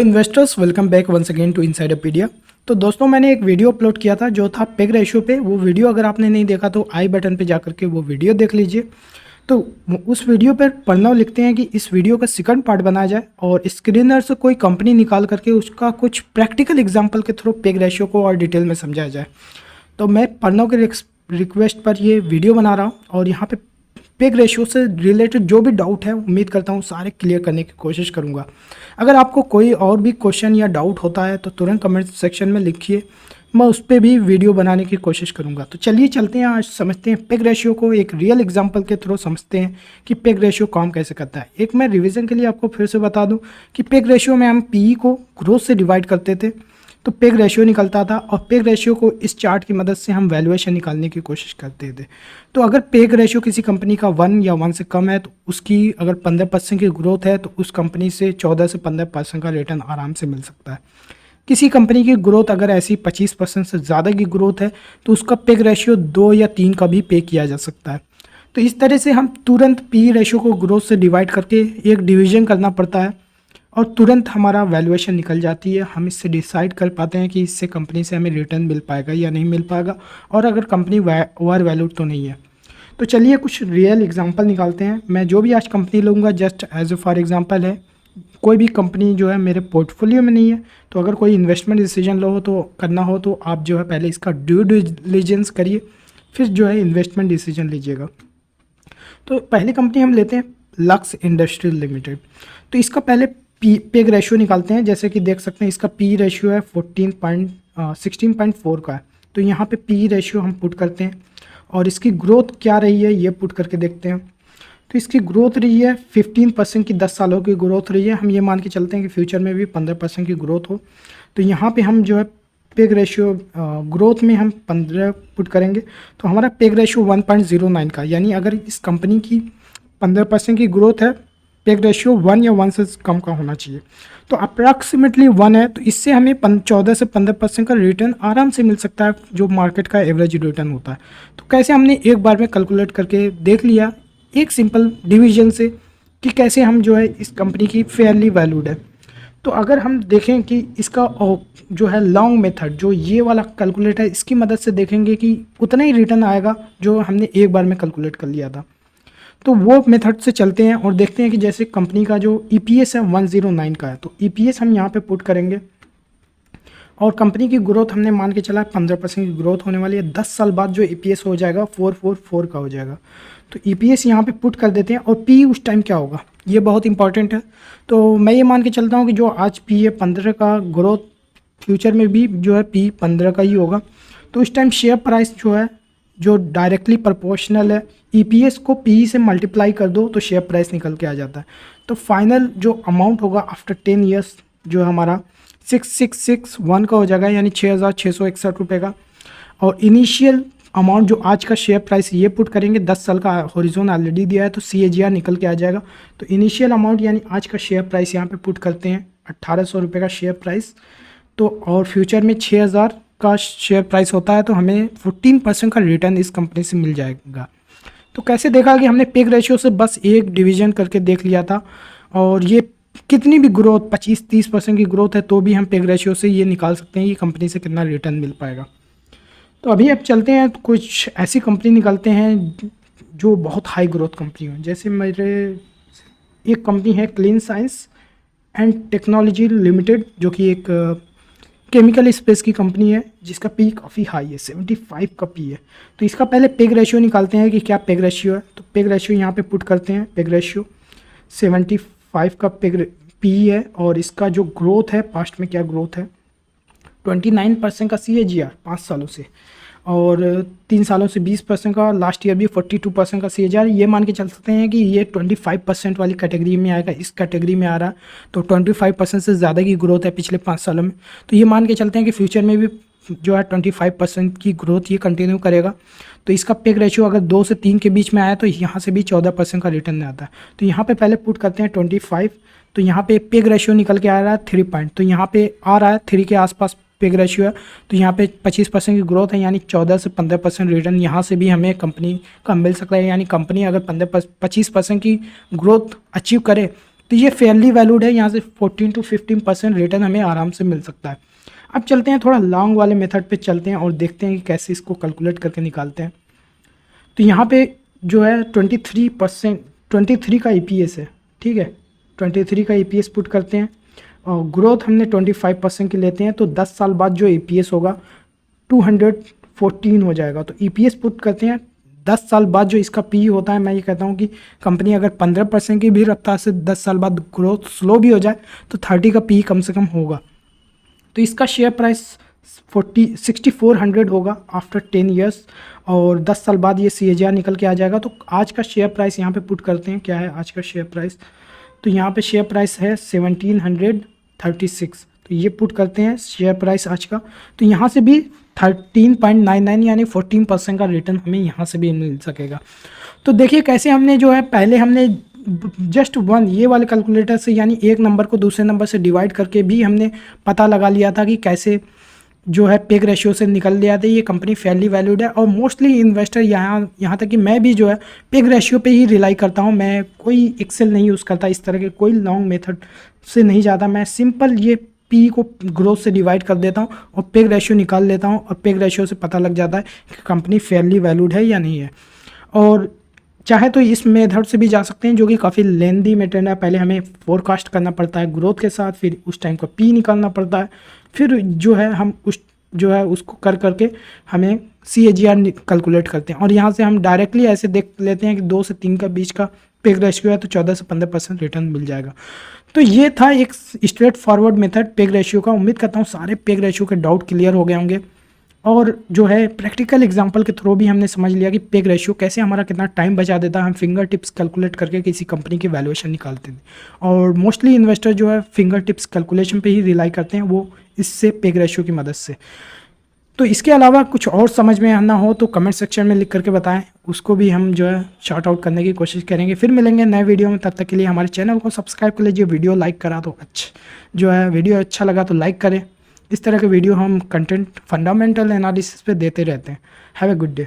Investors welcome back once again to Insiderpedia. तो दोस्तों मैंने एक वीडियो अपलोड किया था जो था पेग रेशियो पे। वो वीडियो अगर आपने नहीं देखा तो आई बटन पे जाकर के वो वीडियो देख लीजिए। तो उस वीडियो पर प्रणव लिखते हैं कि इस वीडियो का सेकंड पार्ट बनाया जाए और स्क्रीनर से कोई कंपनी निकाल करके उसका कुछ प्रैक्टिकल एग्जाम्पल के थ्रू पेग रेशियो को और डिटेल में समझाया जाए। तो मैं प्रणव के रिक्वेस्ट पर ये वीडियो बना रहा हूँ और यहाँ पे पेग रेशियो से रिलेटेड जो भी डाउट है उम्मीद करता हूँ सारे क्लियर करने की कोशिश करूँगा। अगर आपको कोई और भी क्वेश्चन या डाउट होता है तो तुरंत कमेंट सेक्शन में लिखिए, मैं उस पर भी वीडियो बनाने की कोशिश करूँगा। तो चलिए चलते हैं, आज समझते हैं पेग रेशियो को, एक रियल एग्जांपल के थ्रू समझते हैं कि पेग रेशियो काम कैसे करता है। एक मैं रिवीजन के लिए आपको फिर से बता दूं कि पेग रेशियो में हम पीई को ग्रोथ से डिवाइड करते थे तो पेग रेशियो निकलता था, और पेग रेशियो को इस चार्ट की मदद से हम वैल्यूएशन निकालने की कोशिश करते थे। तो अगर पेग रेशियो किसी कंपनी का 1 या 1 से कम है तो उसकी अगर 15% की ग्रोथ है तो उस कंपनी से 14 से 15% का रिटर्न आराम से मिल सकता है। किसी कंपनी की ग्रोथ अगर ऐसी 25% से ज़्यादा की ग्रोथ है तो उसका पेग रेशियो 2 या 3 का भी पे किया जा सकता है। तो इस तरह से हम तुरंत पी रेशियो को ग्रोथ से डिवाइड करके एक डिवीजन करना पड़ता है और तुरंत हमारा वैल्यूएशन निकल जाती है। हम इससे डिसाइड कर पाते हैं कि इससे कंपनी से हमें रिटर्न मिल पाएगा या नहीं मिल पाएगा, और अगर कंपनी ओवर वैल्यूड तो नहीं है। तो चलिए कुछ रियल एग्जांपल निकालते हैं। मैं जो भी आज कंपनी लूँगा just as a for example है, कोई भी कंपनी जो है मेरे पोर्टफोलियो में नहीं है। तो अगर कोई इन्वेस्टमेंट डिसीजन लो तो करना हो तो आप जो है पहले इसका ड्यू डिलिजेंस करिए, फिर जो है इन्वेस्टमेंट डिसीजन लीजिएगा। तो पहली कंपनी हम लेते हैं लक्स इंडस्ट्रियल लिमिटेड। तो इसका पहले पेग रेशियो निकालते हैं। जैसे कि देख सकते हैं इसका पी रेशियो है 16.4 का है। तो यहाँ पे पी रेशियो हम पुट करते हैं और इसकी ग्रोथ क्या रही है ये पुट करके देखते हैं। तो इसकी ग्रोथ रही है 15% की, 10 सालों की ग्रोथ रही है। हम ये मान के चलते हैं कि फ्यूचर में भी 15% की ग्रोथ हो। तो यहाँ पे हम जो है पेग रेशियो ग्रोथ में हम 15 पुट करेंगे तो हमारा पेग रेशियो 1.09 का, यानी अगर इस कंपनी की 15% की ग्रोथ है, पेग रेशियो 1 या 1 से कम का होना चाहिए। तो अप्रॉक्सीमेटली 1 है, तो इससे हमें 14 से 15% का रिटर्न आराम से मिल सकता है, जो मार्केट का एवरेज रिटर्न होता है। तो कैसे हमने एक बार में कैलकुलेट करके देख लिया एक सिंपल डिवीजन से कि कैसे हम जो है इस कंपनी की फेयरली वैल्यूड है। तो अगर हम देखें कि इसका जो है लॉन्ग मेथड, जो ये वाला कैलकुलेट है, इसकी मदद से देखेंगे कि उतना ही रिटर्न आएगा जो हमने एक बार में कैलकुलेट कर लिया था। तो वो मेथड से चलते हैं और देखते हैं कि जैसे कंपनी का जो EPS है 109 का है, तो EPS हम यहाँ पे पुट करेंगे और कंपनी की ग्रोथ हमने मान के चला 15% की ग्रोथ होने वाली है। 10 साल बाद जो EPS हो जाएगा 444 का हो जाएगा। तो EPS यहाँ पे पुट कर देते हैं और P उस टाइम क्या होगा ये बहुत इंपॉर्टेंट है। तो मैं ये मान के चलता हूँ कि जो आज P है 15 का, ग्रोथ फ्यूचर में भी जो है P 15 का ही होगा। तो उस टाइम शेयर प्राइस जो है जो डायरेक्टली प्रोपोर्शनल है, EPS को PE से मल्टीप्लाई कर दो तो शेयर प्राइस निकल के आ जाता है। तो फाइनल जो अमाउंट होगा आफ्टर 10 ईयर्स जो हमारा 6661 का हो जाएगा, यानी 6661 रुपये का। और इनिशियल अमाउंट जो आज का शेयर प्राइस ये पुट करेंगे, 10 साल का हॉरिजॉन ऑलरेडी दिया है तो CAGR निकल के आ जाएगा। तो इनिशियल अमाउंट यानी आज का शेयर प्राइस यहाँ पे पुट करते हैं 1800 रुपये का शेयर प्राइस। तो और फ्यूचर में 6000 का शेयर प्राइस होता है तो हमें 14% का रिटर्न इस कंपनी से मिल जाएगा। तो कैसे देखा कि हमने पेग रेशियो से बस एक डिवीजन करके देख लिया था, और ये कितनी भी ग्रोथ 25-30% की ग्रोथ है तो भी हम पेग रेशियो से ये निकाल सकते हैं कि कंपनी से कितना रिटर्न मिल पाएगा। तो अभी अब चलते हैं तो कुछ ऐसी कंपनी निकालते हैं जो बहुत हाई ग्रोथ कंपनी हो। जैसे मेरे एक कंपनी है clean science and technology limited, जो कि एक केमिकल स्पेस की कंपनी है जिसका पी काफ़ी हाई है, 75 का पी है। तो इसका पहले पेग रेशियो निकालते हैं कि क्या पेग रेशियो है। तो पेग रेशियो यहाँ पे पुट करते हैं, पेग रेशियो 75 का पेग पी है और इसका जो ग्रोथ है पास्ट में क्या ग्रोथ है 29% का CAGR 5 सालों से, और 3 सालों से 20% का, लास्ट ईयर भी 42% का CAGR। ये मान के चल सकते हैं कि ये 25% वाली कैटेगरी में आएगा, इस कैटेगरी में आ रहा है। तो 25% से ज़्यादा की ग्रोथ है पिछले 5 सालों में। तो ये मान के चलते हैं कि फ्यूचर में भी जो है 25% की ग्रोथ ये कंटिन्यू करेगा। तो इसका पेग रेशियो अगर 2 से 3 के बीच में आया तो यहाँ से भी 14% का रिटर्न आता है। तो यहाँ पे पहले पुट करते हैं 25। तो यहाँ पे पेग रेशियो निकल के आ रहा है 3 पॉइंट, तो यहाँ पे आ रहा है 3 के आसपास पेग रेशियो है। तो यहाँ पे 25% की ग्रोथ है, यानी 14 से 15% रिटर्न यहाँ से भी हमें कंपनी का मिल सकता है। यानी कंपनी अगर 25% की ग्रोथ अचीव करे तो ये फेयरली वैल्यूड है, यहाँ से 14 to 15% रिटर्न हमें आराम से मिल सकता है। अब चलते हैं थोड़ा लॉन्ग वाले मेथड पे चलते हैं और देखते हैं कि कैसे इसको कैलकुलेट करके निकालते हैं। तो यहाँ पे जो है 23 का EPS है, ठीक है, 23 का EPS पुट करते हैं और ग्रोथ हमने 25% की लेते हैं, तो 10 साल बाद जो EPS होगा 214 हो जाएगा। तो EPS पुट करते हैं 10 साल बाद जो इसका PE होता है, मैं ये कहता हूँ कि कंपनी अगर 15% की भी रफ्तार से 10 साल बाद ग्रोथ स्लो भी हो जाए तो 30 का PE कम से कम होगा। तो इसका शेयर प्राइस 6400 होगा आफ्टर 10 ईयर्स, और 10 साल बाद ये CAGR निकल के आ जाएगा। तो आज का शेयर प्राइस यहाँ पे पुट करते हैं, क्या है आज का शेयर प्राइस, तो यहाँ पे शेयर प्राइस है 1736। तो ये पुट करते हैं शेयर प्राइस आज का, तो यहाँ से भी 13.99 यानी 14% का रिटर्न हमें यहाँ से भी मिल सकेगा। तो देखिए कैसे हमने जो है, पहले हमने जस्ट वन ये वाले कैलकुलेटर से यानी एक नंबर को दूसरे नंबर से डिवाइड करके भी हमने पता लगा लिया था कि कैसे जो है पेग रेशियो से निकल लिया था ये कंपनी फेयरली वैल्यूड है। और मोस्टली इन्वेस्टर यहाँ तक कि मैं भी जो है पेग रेशियो पे ही रिलाई करता हूँ। मैं कोई एक्सेल नहीं यूज़ करता, इस तरह के कोई लॉन्ग मेथड से नहीं जाता। मैं सिंपल ये पी को ग्रोथ से डिवाइड कर देता हूँ और पेग रेशियो निकाल लेता हूँ, और पेग रेशियो से पता लग जाता है कि कंपनी फेयरली वैल्यूड है या नहीं है। और चाहे तो इस मेथड से भी जा सकते हैं जो कि काफ़ी लेंदी मेथड है। पहले हमें फोरकास्ट करना पड़ता है ग्रोथ के साथ, फिर उस टाइम का पी निकालना पड़ता है, फिर जो है हम उस जो है उसको कर करके हमें CAGR कैलकुलेट करते हैं। और यहाँ से हम डायरेक्टली ऐसे देख लेते हैं कि 2 से 3 का बीच का पेग रेशियो है तो 14 से 15% रिटर्न मिल जाएगा। तो ये था एक straight forward method peg ratio का। उम्मीद करता हूँ सारे पेग रेशियो के डाउट क्लियर हो गए होंगे, और जो है प्रैक्टिकल एग्जांपल के थ्रू भी हमने समझ लिया कि पेग रेशियो कैसे हमारा कितना टाइम बचा देता है। हम फिंगर टिप्स कैलकुलेट करके किसी कंपनी की वैल्यूएशन निकालते थे, और मोस्टली इन्वेस्टर जो है फिंगर टिप्स कैलकुलेशन पे ही रिलाई करते हैं, वो इससे पेग रेशियो की मदद से। तो इसके अलावा कुछ और समझ में आना हो तो कमेंट सेक्शन में लिख करके बताएं, उसको भी हम जो है शॉर्ट आउट करने की कोशिश करेंगे। फिर मिलेंगे नए वीडियो में, तब तक के लिए हमारे चैनल को सब्सक्राइब कर लीजिए। वीडियो लाइक करा तो जो है वीडियो अच्छा लगा तो लाइक करें। इस तरह के वीडियो हम कंटेंट फंडामेंटल एनालिसिस पे देते रहते हैं। Have a good day.